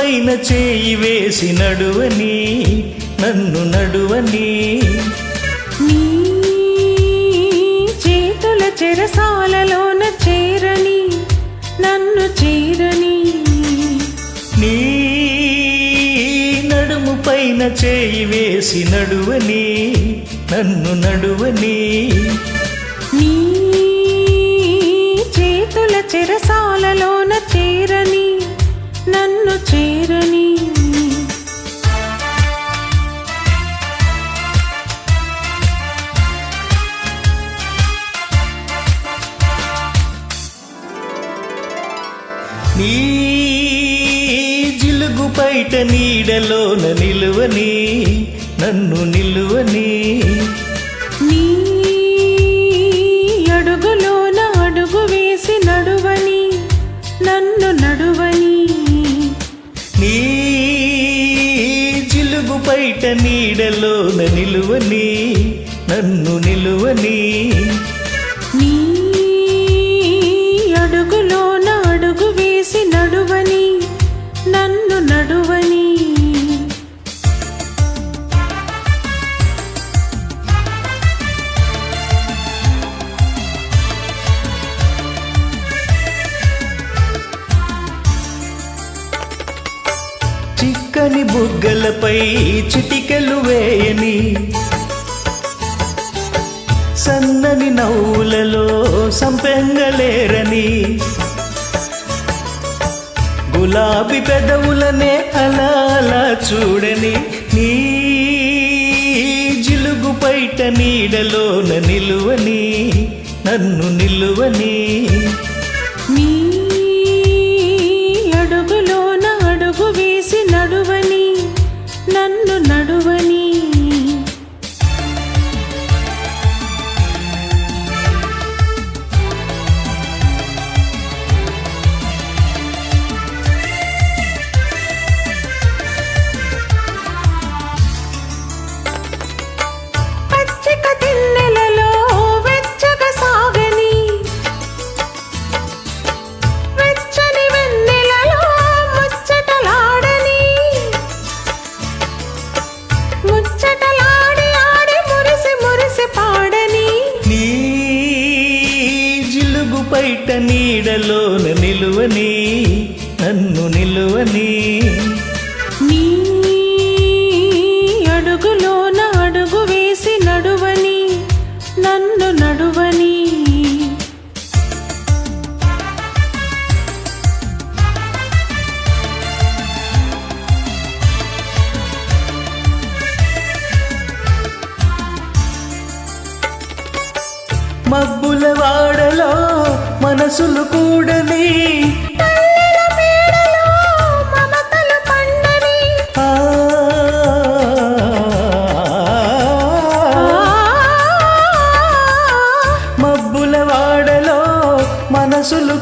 పైన చేయి వేసి నడువని నన్ను నడువని నీ చేతుల చెరసాలలోన చేరని నన్ను చేరని నీ నడుము పైన చేయి వేసి నడువని నన్ను నడువని నీ చేతుల చెరసాలలోన చేరని నన్ను చేరని నీ జిలుగు బయట నీడలోన నిలువని నన్ను నిలువని నీ అడుగులోన అడుగు వేసి నడువని నన్ను నడువని నీ జిలుగు బయట నీడలోన నిలువని నన్ను నిలువని నీ అడుగులోన అడుగు వేసి నడువని నన్ను నడువని చిక్కని బుగ్గలపై చిటికెలు వేయని సన్నని నవ్వులలో సంపెంగలేరని గులాబీ పెదవులనే అలా అలా చూడని నీ జిలుగు బయట నీడలోన నిలువని నన్ను నిలువని నీ అడుగులోన అడుగు వేసి నడువని నన్ను నడువని పచ్చిక తిన్నెలలో వెచ్చగా సాగని వెచ్చని వెన్నెలలో ముచ్చటలాడని ముచ్చటలాడి ఆడి మురిసి మురిసి పాడని నీ జిలుగు బయట నీడలోన నిలువని నన్ను నిలువని నీ అడుగులోన అడుగు వేసి నడువని నన్ను నడువని మబ్బుల వాడలో మనసులు కూడని పల్లెల మేడలో మమతలు పండని ఆ, మబ్బుల వాడలో మనసులు